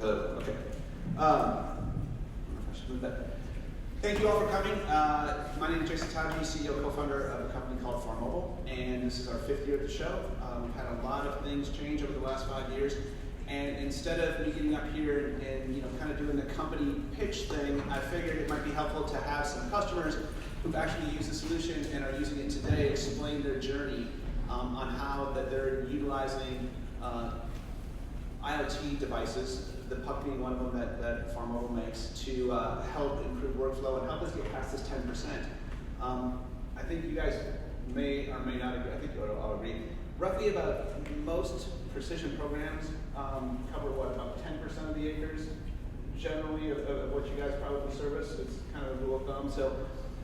Hello. Okay. I don't know if I should move that. Thank you all for coming. My name is Jason Tatge, CEO, co-founder of a company called Farmobile, and this is our 5th year at the show. We've had a lot of things change over the last 5 years, and instead of me getting up here and kind of doing the company pitch thing, I figured it might be helpful to have some customers who've actually used the solution and are using it today explain their journey on how that they're utilizing IoT devices, the puck being one of them that Farmobile makes, to help improve workflow and help us get past this 10%. I think you guys may or may not agree. I think I'll agree. Roughly about most precision programs cover about 10% of the acres, generally, of what you guys probably service. It's kind of a rule of thumb.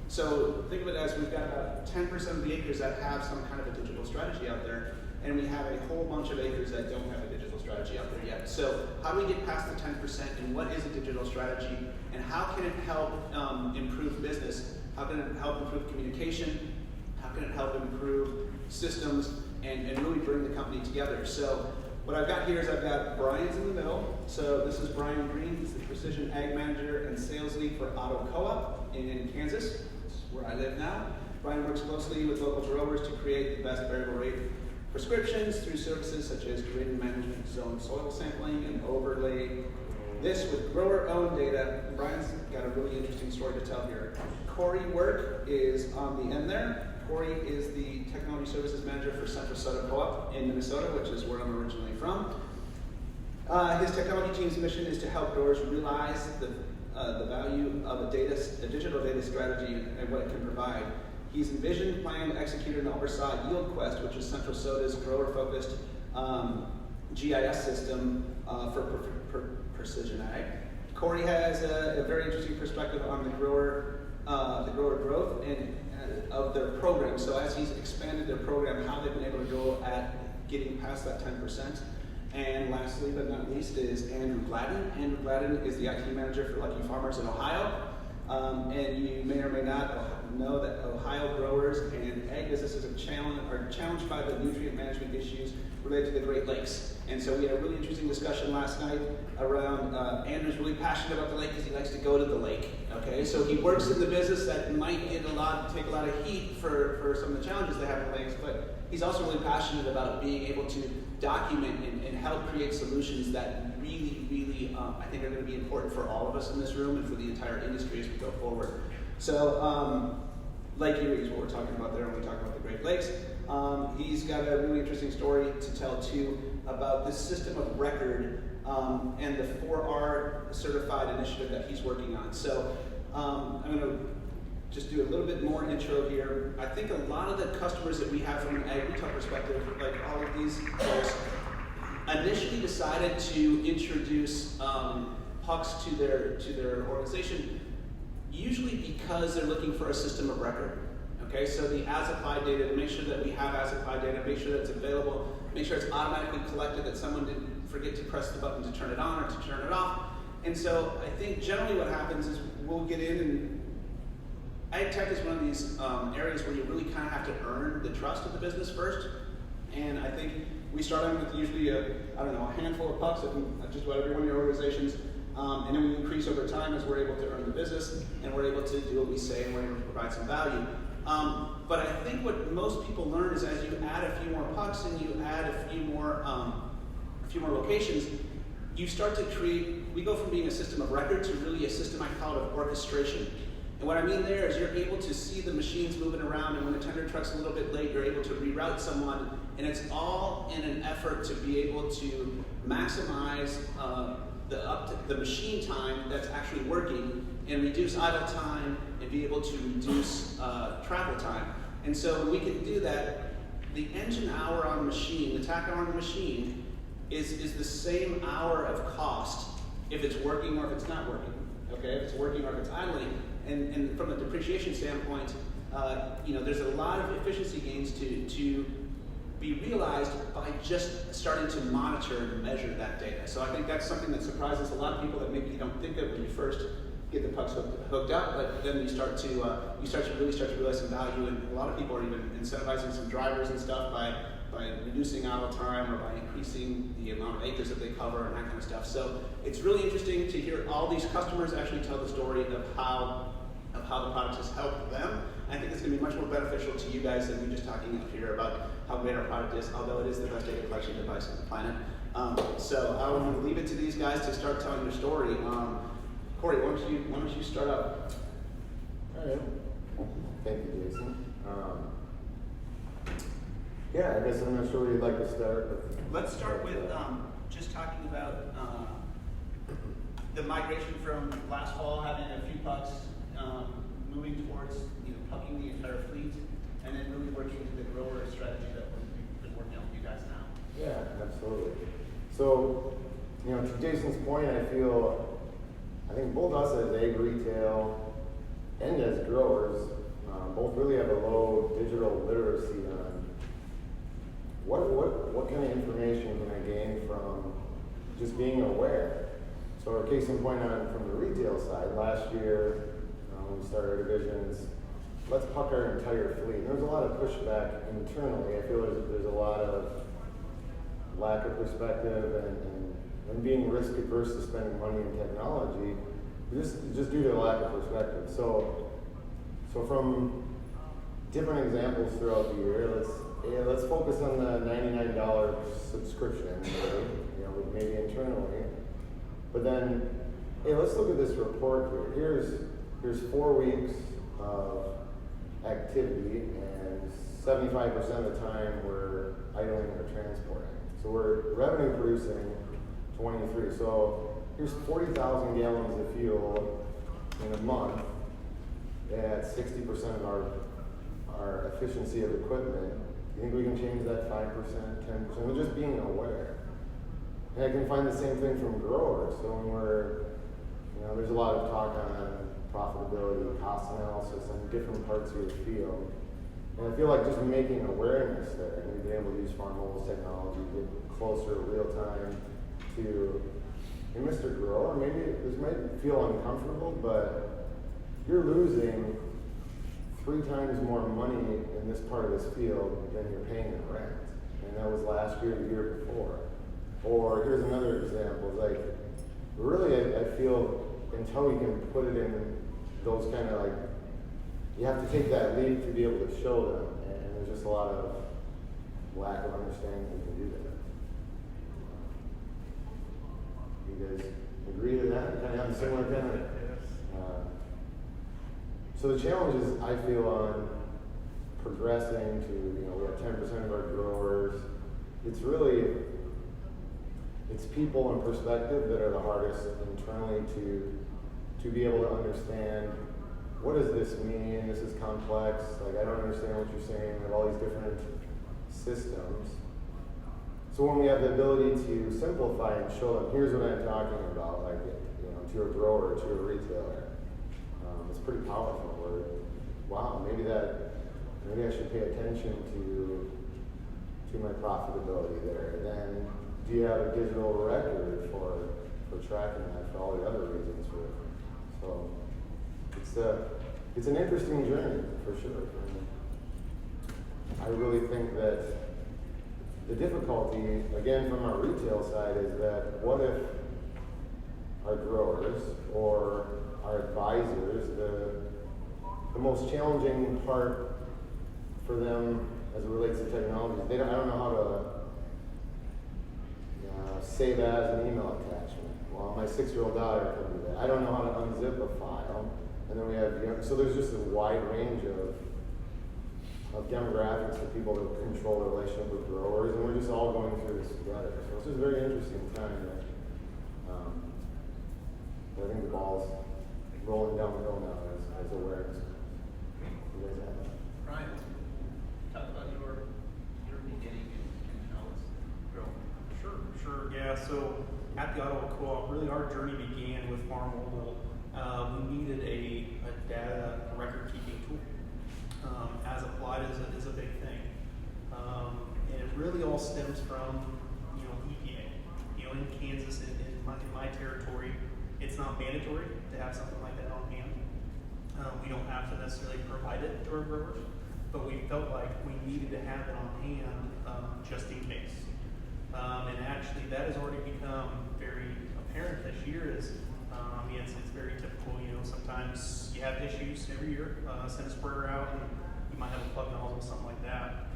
So think of it as we've got about 10% of the acres that have some kind of a digital strategy out there, and we have a whole bunch of acres that don't have a digital strategy out there yet. So how do we get past the 10%, and what is a digital strategy, and how can it help improve business? How can it help improve communication? How can it help improve systems and really bring the company together? So what I've got here is I've got Brian's in the middle. So this is Brian Green. He's the Precision Ag Manager and Sales Lead for Ottawa Co-Op in Kansas. This is where I live now. Brian works closely with local growers to create the best variable rate prescriptions through services such as grading management, zone soil sampling, and overlay this with grower-owned data. Brian's got a really interesting story to tell here. Koery Werk is on the end there. Koery is the Technology Services Manager for Centra Sota Co-Op in Minnesota, which is where I'm originally from. His technology team's mission is to help growers realize the value of a digital data strategy and what it can provide. He's envisioned, planned, executed, and oversaw YieldQuest, which is Centra Sota's grower-focused GIS system for precision ag. Koery has a very interesting perspective on the grower growth and of their program. So as he's expanded their program, how they've been able to go at getting past that 10%. And lastly, but not least, is Andrew Gladden. Andrew Gladden is the IT manager for Lucky Farmers in Ohio. And you may or may not know that Ohio growers and ag businesses are challenged by the nutrient management issues related to the Great Lakes. And so we had a really interesting discussion last night around Andrew's really passionate about the lake because he likes to go to the lake. Okay, so he works in the business that might take a lot of heat for some of the challenges they have in the lakes, but he's also really passionate about being able to document and help create solutions that really, I think are going to be important for all of us in this room and for the entire industry as we go forward. So Lake Erie is what we're talking about there when we talk about the Great Lakes. He's got a really interesting story to tell too about this system of record and the 4R certified initiative that he's working on. So I'm going to just do a little bit more intro here. I think a lot of the customers that we have from an ag retail perspective, like all of these folks, initially decided to introduce pucks to their organization, usually because they're looking for a system of record. Okay, so the as-applied data, to make sure that we have as-applied data, make sure that it's available, make sure it's automatically collected, that someone didn't forget to press the button to turn it on or to turn it off. And so I think generally what happens is we'll get in, and ag tech is one of these areas where you really kind of have to earn the trust of the business first. And I think we start on with usually a handful of pucks at just about every one of your organizations. And then we increase over time as we're able to earn the business and we're able to do what we say and we're able to provide some value. But I think what most people learn is as you add a few more pucks and you add a few more locations, you start to create, we go from being a system of record to really a system, I call it, of orchestration. And what I mean there is you're able to see the machines moving around, and when the tender truck's a little bit late, you're able to reroute someone, and it's all in an effort to be able to maximize the machine time that's actually working and reduce idle time and be able to reduce travel time. And so when we can do that, the engine hour on the machine, the tack hour on the machine, is the same hour of cost if it's working or if it's not working. Okay, if it's working or if it's idling. And from a depreciation standpoint, there's a lot of efficiency gains to be realized by just starting to monitor and measure that data. So I think that's something that surprises a lot of people that maybe you don't think of when you first get the pucks hooked up, but then you start to really realize some value, and a lot of people are even incentivizing some drivers and stuff by by reducing idle time or by increasing the amount of acres that they cover and that kind of stuff. So it's really interesting to hear all these customers actually tell the story of how the product has helped them. I think it's going to be much more beneficial to you guys than me just talking up here about how great our product is, although it is the best data collection device on the planet. So I will leave it to these guys to start telling their story. Koery, why don't you start out? All right. Thank you, Jason. Yeah, I guess I'm not sure where you'd like to start. Let's start with just talking about the migration from last fall, having a few pucks, moving towards pucking the entire fleet, and then really working to the grower strategy that we've been working on with you guys now. Yeah, absolutely. So, to Jason's point, I think both us as ag retail and as growers, both really have a low digital literacy on what kind of information can I gain from just being aware. So our case in point from the retail side, last year when we started our divisions, let's puck our entire fleet. There was a lot of pushback internally. I feel there's a lot of lack of perspective and being risk adverse to spending money in technology, just due to a lack of perspective. So from different examples throughout the year, let's focus on the $99 subscription, maybe internally. But then, let's look at this report here. Here's 4 weeks of activity, and 75% of the time we're idling or transporting. So we're revenue producing 23. So here's 40,000 gallons of fuel in a month at 60% of our efficiency of equipment. You think we can change that 5%, 10%? We're just being aware. And I can find the same thing from growers. So when there's a lot of talk on profitability, cost analysis, and different parts of your field. And I feel like just making awareness there, and we've been able to use farm mobile technology to get closer real time to, hey, Mr. Grower, maybe this might feel uncomfortable, but you're losing 3 times more money in this part of this field than you're paying in rent. And that was last year, the year before. Or here's another example, really I feel until we can put it in those kind of you have to take that leap to be able to show them, and there's just a lot of lack of understanding we can do that. You guys agree to that? Kind of have a similar kind of. So the challenge is, I feel, on progressing to, we have 10% of our growers. It's people and perspective that are the hardest internally to be able to understand, what does this mean? This is complex. I don't understand what you're saying. We have all these different systems. So when we have the ability to simplify and show them, here's what I'm talking about, to a grower, to a retailer, it's pretty powerful. Wow, maybe I should pay attention to my profitability there. Then, do you have a digital record for tracking that for all the other reasons? So it's an interesting journey for sure. I really think that the difficulty, again, from our retail side, is that what if our growers or our advisors, the most challenging part for them as it relates to technology, I don't know how to save as an email attachment. Well, my 6-year-old daughter can do that. I don't know how to unzip a file. And then we have, so there's just a wide range of demographics of people that control the relationship with growers, and we're just all going through this together. So it's just a very interesting time. I think the ball's rolling downhill now as awareness. You guys have that? Brian, talk about your beginning and how it's grown. Sure. Yeah, so at the Ottawa Co-op, really our journey began with Farm Mobile. We needed a data record-keeping tool. As applied is a big thing. And it really all stems from, EPA. In Kansas, in my territory, it's not mandatory to have something like that on hand. We don't have to necessarily provide it to our growers. but we felt like we needed to have it on hand just in case. And actually, that has already become very apparent this year. It's very typical. Sometimes you have issues every year. Send a sprayer out, and you might have a plug nozzle, something like that.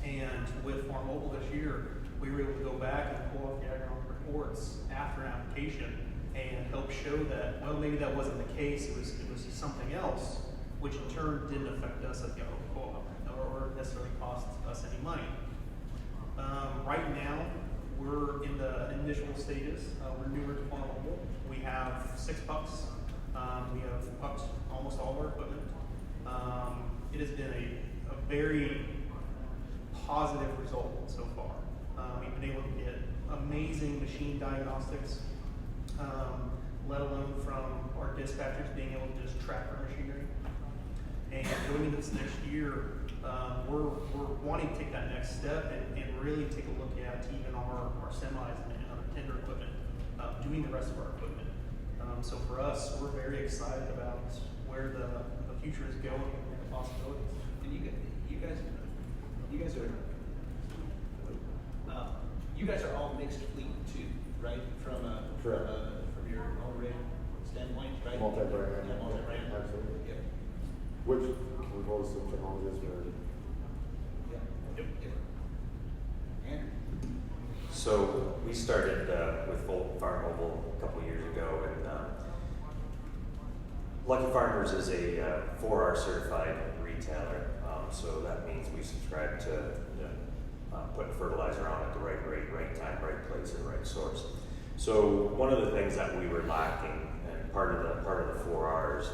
And with Farm Mobile this year, we were able to go back and pull off the agronomic reports after an application and help show that, well, maybe that wasn't the case. It was something else, which in turn didn't affect us at the Ottawa Co-op or necessarily cost us any money. Right now, we're in the initial stages. We're newer to Farm Mobile. We have 6 pucks. We have pucked almost all of our equipment. It has been a very positive result so far. We've been able to get amazing machine diagnostics, let alone from our dispatchers being able to just track our machinery. And going into this next year, we're wanting to take that next step and really take a look at even our semis and other tender equipment, doing the rest of our equipment. So for us, we're very excited about where the future is going and the possibilities. And you guys are all mixed fleet too, right? From your own rate standpoint, right? Multi-brand. Yeah, multi-brand. Absolutely. Yep. Which can pose some challenges for. Yep. Andrew. So we started with Farm Mobile a couple years ago, and Lucky Farmers is a 4R certified retailer. So that means we subscribe to putting fertilizer on at the right rate, right time, right place, and right source. So one of the things that we were lacking, and part of the 4Rs,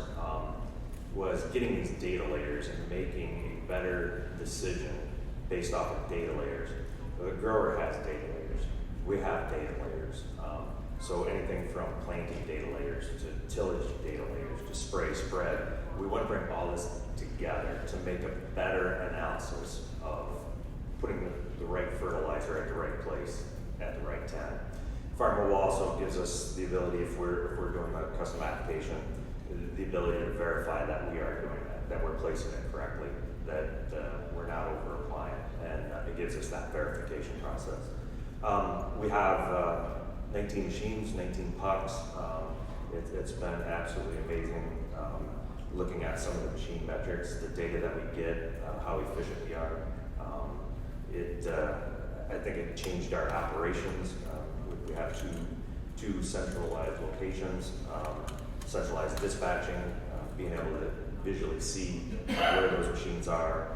was getting these data layers and making a better decision based off of data layers. The grower has data layers. We have data layers. So anything from planting data layers to tillage data layers to spray, spread. We want to bring all this together to make a better analysis of putting the right fertilizer at the right place at the right time. Farm Mobile also gives us the ability, if we're doing a custom application, the ability to verify that we are doing that we're placing it correctly, that we're not over applying, and it gives us that verification process. We have 19 machines, 19 pucks. It's been absolutely amazing looking at some of the machine metrics, the data that we get, how efficient we are. I think it changed our operations. We have two centralized locations, centralized dispatching, being able to visually see where those machines are,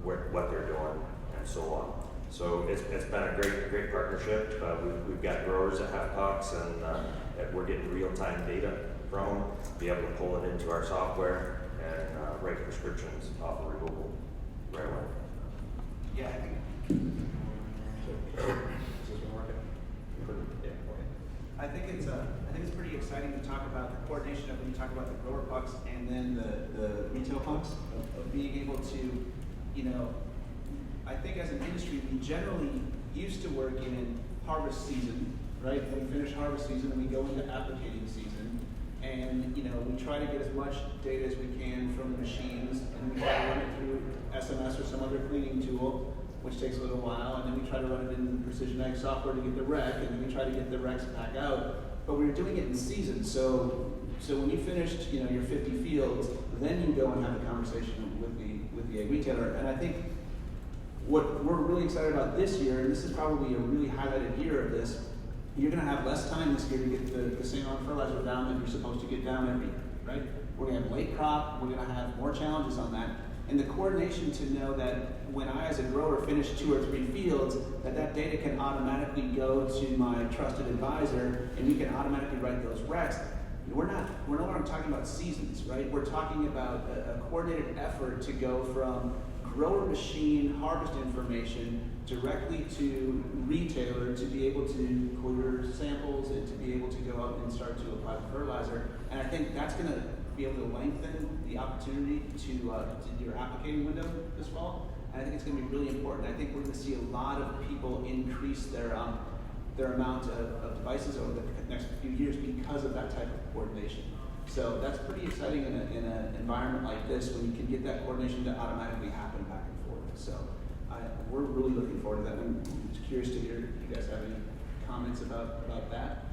what they're doing, and so on. So it's been a great partnership. We've got growers that have pucks, and we're getting real-time data from them, be able to pull it into our software and write prescriptions off the removal right away. Yeah, I think. I think it's pretty exciting to talk about the coordination of when you talk about the grower pucks and then the retail pucks of being able to, I think as an industry we generally used to work in harvest season, right? Then we finish harvest season and we go into applicating season, and we try to get as much data as we can from the machines, and we try to run it through SMS or some other cleaning tool, which takes a little while, and then we try to run it in the Precision Ag software to get the rec, and then we try to get the recs back out. But we were doing it in season, so when you finished, your 50 fields, then you go and have a conversation with the ag retailer. And I think what we're really excited about this year, and this is probably a really highlighted year of this, you're going to have less time this year to get the St. Laurent fertilizer down that you're supposed to get down every year, right? We're going to have late crop. We're going to have more challenges on that. And the coordination to know that when I, as a grower, finish 2 or 3 fields, that data can automatically go to my trusted advisor, and we can automatically write those recs. We're no longer talking about seasons, right? We're talking about a coordinated effort to go from grower machine harvest information directly to retailer to be able to clear samples and to be able to go out and start to apply the fertilizer. And I think that's going to be able to lengthen the opportunity to your applicating window this fall. And I think it's going to be really important. I think we're going to see a lot of people increase their amount of devices over the next few years because of that type of coordination. So that's pretty exciting in an environment like this when you can get that coordination to automatically happen back and forth. So we're really looking forward to that. I'm just curious to hear if you guys have any comments about that.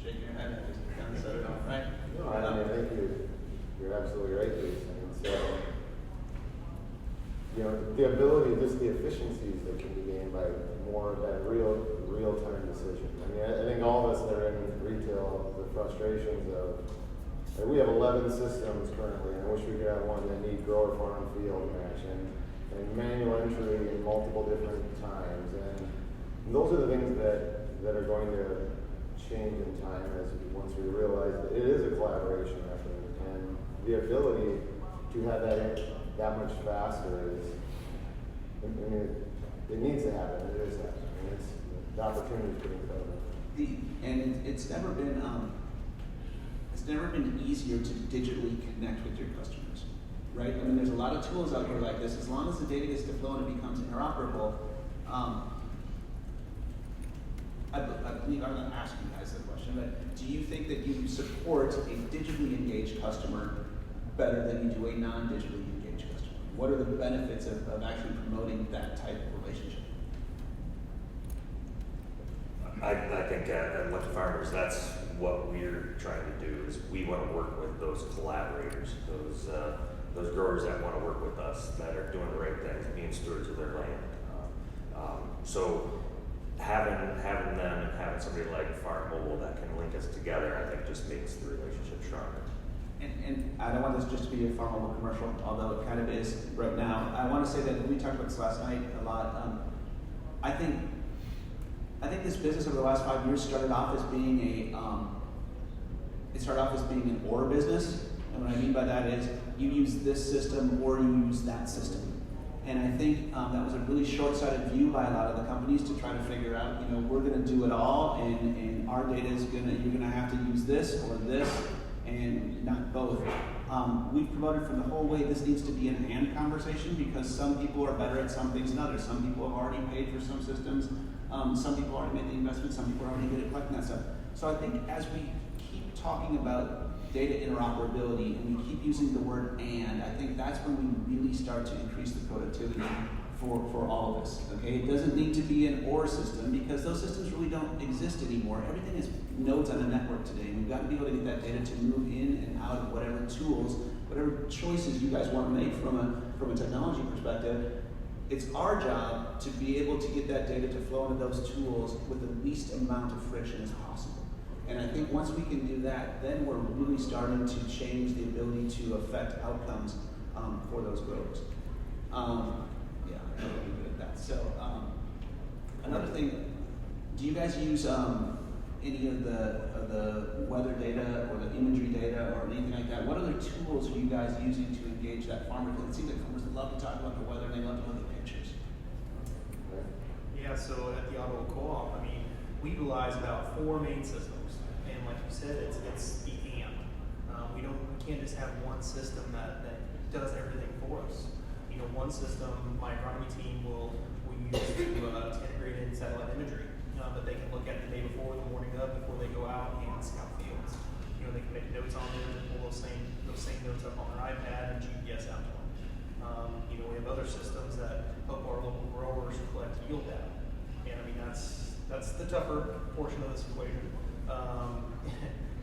Shaking your head, I just kind of set it off, right? No, I think you're absolutely right, Jason. So, the ability, just the efficiencies that can be gained by more of that real-time decision. I think all of us that are in retail, the frustrations of, we have 11 systems currently, and I wish we could have one that need grower farm field match and manual entry in multiple different times. And those are the things that are going to change in time once we realize that it is a collaboration effort, and the ability to have that much faster is, it needs to happen. It is happening. The opportunity is pretty incredible. It's never been easier to digitally connect with your customers, right? I mean, there's a lot of tools out here like this. As long as the data gets to flow and it becomes interoperable, I believe I'm going to ask you guys the question, but do you think that you support a digitally engaged customer better than you do a non-digitally engaged customer? What are the benefits of actually promoting that type of relationship? I think at Lucky Farmers, that's what we're trying to do. Is we want to work with those collaborators, those growers that want to work with us, that are doing the right things, being stewards of their land. So having them and having somebody like Farm Mobile that can link us together, I think just makes the relationship stronger. And I don't want this just to be a Farm Mobile commercial, although it kind of is right now. I want to say that we talked about this last night a lot. I think this business over the last 5 years started off as being an or business. And what I mean by that is you use this system or you use that system. And I think that was a really short-sighted view by a lot of the companies to try to figure out, we're going to do it all, and our data is you're going to have to use this or this, and not both. We've promoted from the whole way this needs to be an and conversation, because some people are better at some things than others. Some people have already paid for some systems. Some people already made the investment. Some people are already good at collecting that stuff. So I think as we keep talking about data interoperability and we keep using the word and, I think that's when we really start to increase the productivity for all of us. Okay, it doesn't need to be an or system, because those systems really don't exist anymore. Everything is nodes on a network today, and we've got to be able to get that data to move in and out of whatever tools, whatever choices you guys want to make from a technology perspective. It's our job to be able to get that data to flow into those tools with the least amount of friction as possible. And I think once we can do that, then we're really starting to change the ability to affect outcomes for those growers. Yeah, I'm really good at that. So another thing, do you guys use any of the weather data or the imagery data or anything like that? What other tools are you guys using to engage that farmer? Because it seems like farmers love to talk about the weather and they love to look at pictures. Yeah, so at the Ottawa Co-op, we utilize about 4 main systems, and like you said, it's the and. We can't just have one system that does everything for us. One system my agronomy team will use to integrate in satellite imagery that they can look at the day before, the morning of, before they go out and scout fields. They can make notes on them and pull those same notes up on their iPad and GPS out to them. We have other systems that help our local growers collect yield data, and that's the tougher portion of this equation.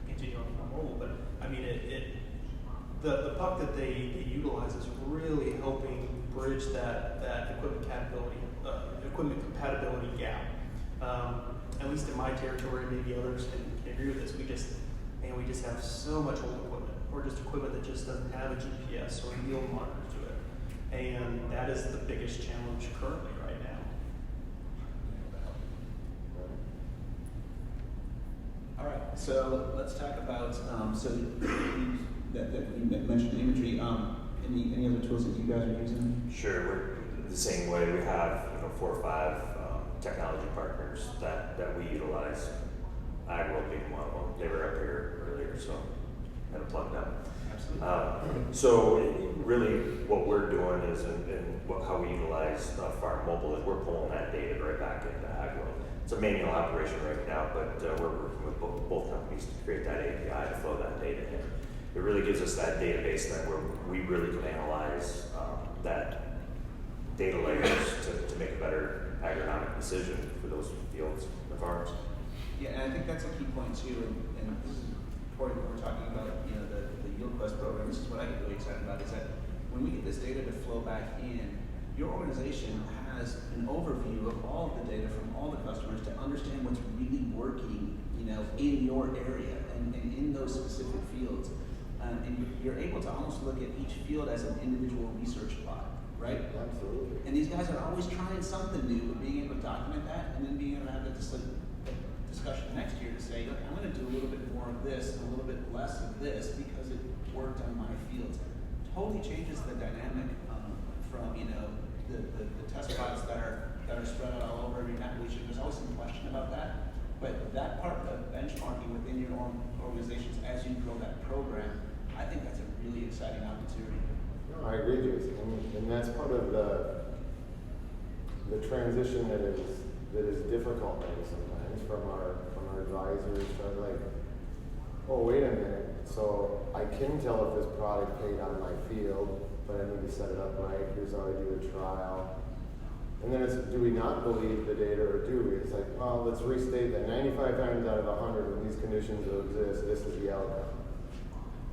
Continue on mobile, but the puck that they utilize is really helping bridge that equipment compatibility gap. At least in my territory, maybe others can agree with this. We just have so much old equipment, or just equipment that just doesn't have a GPS or a yield monitor to it, and that is the biggest challenge currently right now. All right, so let's talk about that you mentioned imagery. Any other tools that you guys are using? Sure, we're the same way. We have 4 or 5 technology partners that we utilize. AgWorld being one of them. They were up here earlier, so I had to plug them. Absolutely. So really, what we're doing is, how we utilize Farm Mobile is we're pulling that data right back into AgWorld. It's a manual operation right now, but we're working with both companies to create that API to flow that data it really gives us that database that where we really can analyze that data layers to make a better agronomic decision for those fields and farms. Yeah, and I think that's a key point too, and this is important when we're talking about, you know, the Yield Quest program. This is what I get really excited about, is that when we get this data to flow back in, your organization has an overview of all of the data from all the customers to understand what's really working, you know, in your area and in those specific fields. And you're able to almost look at each field as an individual research plot, right? Absolutely. And these guys are always trying something new, but being able to document that and then being able to have the discussion next year to say, look, I'm going to do a little bit more of this and a little bit less of this because it worked on my fields. Totally changes the dynamic from, you know, the test plots that are spread out all over every map. There's always some question about that, but that part of benchmarking within your own organizations as you grow that program, I think that's a really exciting opportunity. No, I agree, Jason, and that's part of the transition that is difficult maybe sometimes from our advisors trying to like, oh wait a minute, so I can tell if this product paid on my field, but I need to set it up right. Here's how I do a trial. And then it's, do we not believe the data, or do we? It's like, well, let's restate that 95 times out of 100 when these conditions exist, this is the outcome.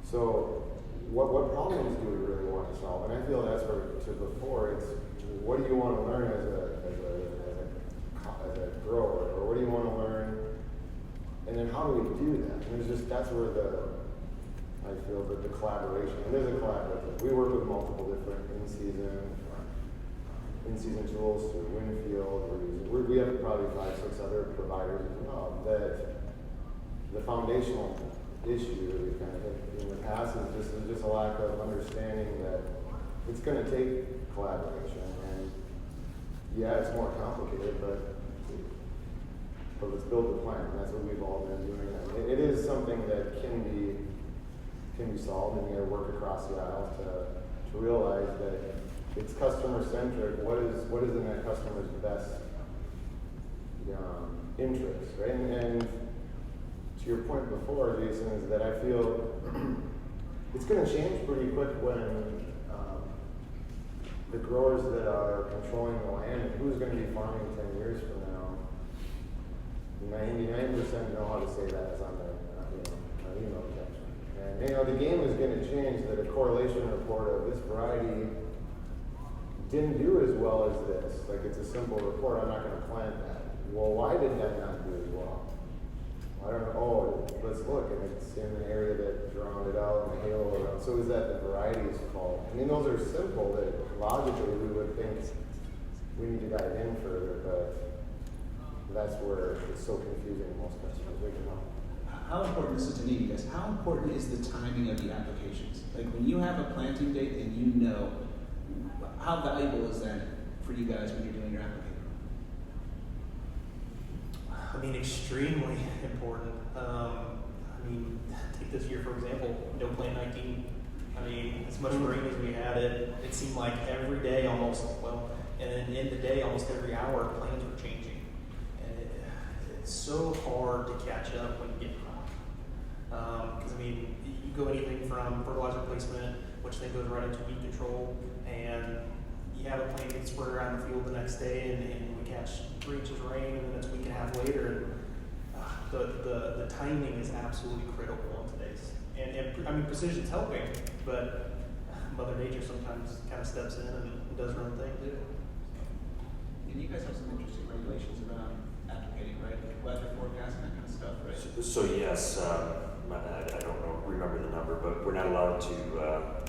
So what problems do we really want to solve? And I feel that's where, to before, it's what do you want to learn as a grower, or what do you want to learn? And then how do we do that? And there's just, that's where I feel that the collaboration, and there's a collaboration. We work with multiple different in-season tools through Winfield. We have probably 5-6 other providers as well. That the foundational issue that we've kind of hit in the past is just a lack of understanding that it's going to take collaboration. And yeah, it's more complicated, but let's build the plan. And that's what we've all been doing. And it is something that can be solved, and you got to work across the aisle to realize that it's customer centric. What is in that customer's best interest, right? And to your point before, Jason, is that I feel it's going to change pretty quick when the growers that are controlling the land, and who's going to be farming 10 years from now, 99% know how to say that is on their email protection. And you know, the game is going to change, that a correlation report of this variety didn't do as well as this. Like, it's a simple report, I'm not going to plant that. Well, why did that not do as well? I don't know. Oh, let's look, and it's in an area that drowned it out and the halo around. So is that the variety's fault? I mean, those are simple that logically we would think we need to dive in further, but that's where it's so confusing to most customers. We can know. How important, this is to me, guys, how important is the timing of the applications? Like, when you have a planting date and you know, how valuable is that for you guys when you're doing your application? I mean, extremely important. I mean, take this year, for example, no plant 19. I mean, as much rain as we had, it seemed like every day almost, well, and then in the day, almost every hour, plans were changing. And it's so hard to catch up when you get hot. Because, I mean, you go anything from fertilizer placement, which then goes right into weed control, and you have a plant get spread around the field the next day, and we catch 3 inches of rain, and then it's a week and a half later, and the timing is absolutely critical in today's. And I mean, precision's helping, but Mother Nature sometimes kind of steps in and does her own thing too. And you guys have some interesting regulations around applicating, right? Like weather forecast and that kind of stuff, right? So yes, I don't remember the number, but we're not allowed to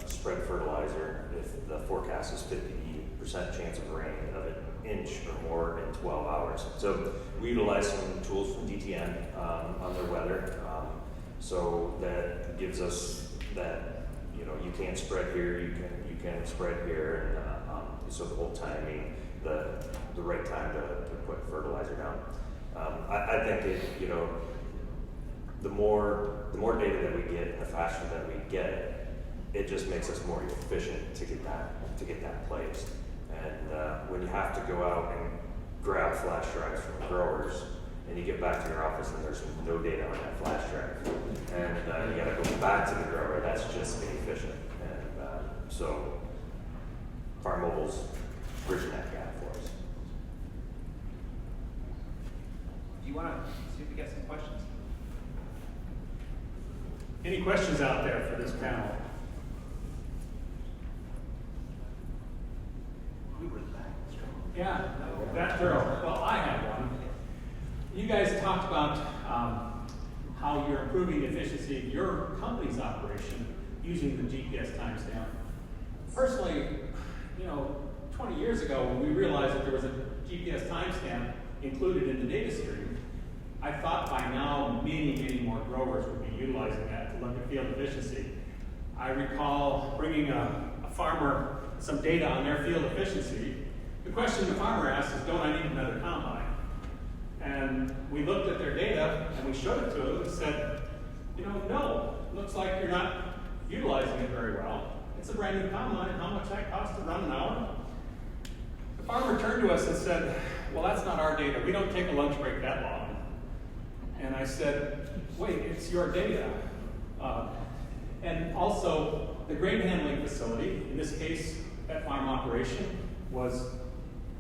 spread fertilizer if the forecast is 50% chance of rain of an inch or more in 12 hours. So we utilize some tools from DTN on their weather, so that gives us that, you know, you can't spread here, you can spread here, and so the whole timing, the right time to put fertilizer down. I think it, you know, the more data that we get, and the faster that we get it, it just makes us more efficient to get that placed. And when you have to go out and grab flash drives from the growers, and you get back to your office and there's no data on that flash drive, and you got to go back to the grower, that's just inefficient. And so Farm Mobile's bridging that gap for us. Do you want to see if we get some questions? Any questions out there for this panel? We were that strong. Yeah, that thorough. Well, I have one. You guys talked about how you're improving the efficiency of your company's operation using the GPS timestamp. Personally, 20 years ago when we realized that there was a GPS timestamp included in the data stream, I thought by now many more growers would be utilizing that to look at field efficiency. I recall bringing a farmer some data on their field efficiency. The question the farmer asked is, don't I need another combine? And we looked at their data and we showed it to them and said, no, looks like you're not utilizing it very well. It's a brand new combine, how much that costs to run an hour? The farmer turned to us and said, well, that's not our data. We don't take a lunch break that long. And I said, wait, it's your data. And also, the grain handling facility, in this case, that farm operation,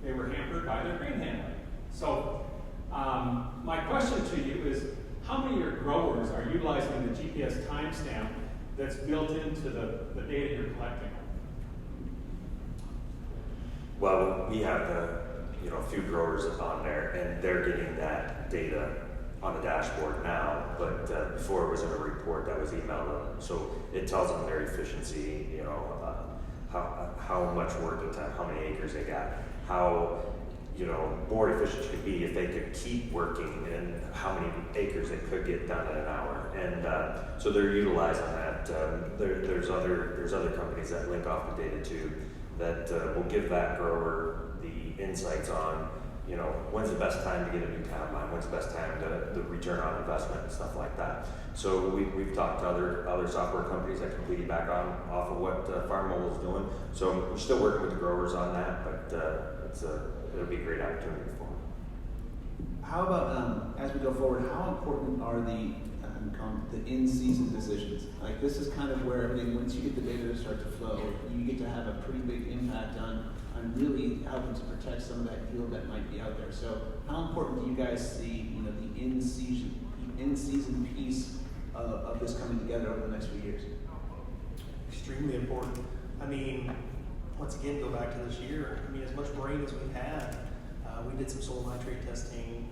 they were hampered by their grain handling. So, my question to you is, how many of your growers are utilizing the GPS timestamp that's built into the data you're collecting? Well, we have a few growers on there, and they're getting that data on the dashboard now, but before it was in a report that was emailed them. So it tells them their efficiency, how much working time, how many acres they got, how more efficient it could be if they could keep working, and how many acres they could get done in an hour. And so they're utilizing that. There's other companies that link off the data too that will give that grower the insights on when's the best time to get a new combine, when's the best time to return on investment and stuff like that. So we've talked to other software companies that can piggyback off of what Farm Mobile is doing. So we're still working with the growers on that, but it'll be a great opportunity for them. How about as we go forward? How important are the in-season decisions? Like, this is kind of where everything, once you get the data to start to flow, you get to have a pretty big impact on really helping to protect some of that yield that might be out there. So, how important do you guys see, the in-season piece of this coming together over the next few years? Extremely important. Once again, go back to this year. As much rain as we've had, we did some soil nitrate testing.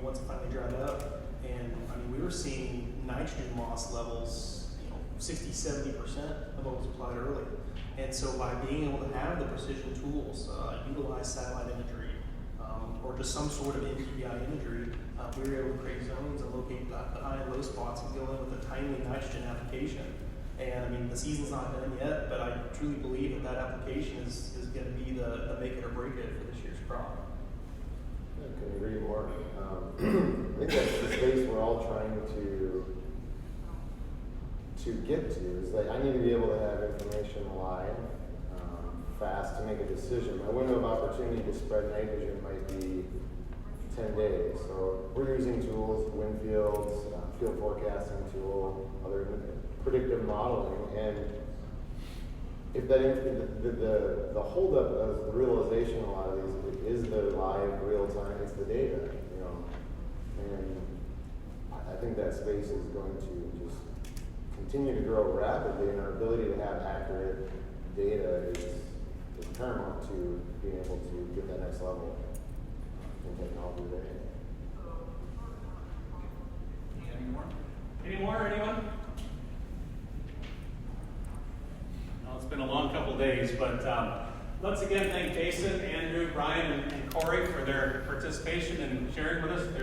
Once it finally dried up, and we were seeing nitrogen loss levels, 60-70% of what was applied early. And so by being able to have the precision tools, utilize satellite imagery, or just some sort of NPI imagery, we were able to create zones and locate the high and low spots and go in with a timely nitrogen application. And the season's not done yet, but I truly believe that application is going to be the make it or break it for this year's crop. I couldn't agree more. I think that's the space we're all trying to get to. Is like, I need to be able to have information live, fast to make a decision. My window of opportunity to spread nitrogen might be 10 days. So we're using tools, wind fields, field forecasting tool, other predictive modeling, and if that the holdup of the realization a lot of these is the live real time, it's the data, and I think that space is going to just continue to grow rapidly, and our ability to have accurate data is paramount to being able to get that next level in technology today. Any more, anyone? Well, it's been a long couple days, but let's again thank Jason, Andrew, Brian, and Koery for their participation and sharing with us their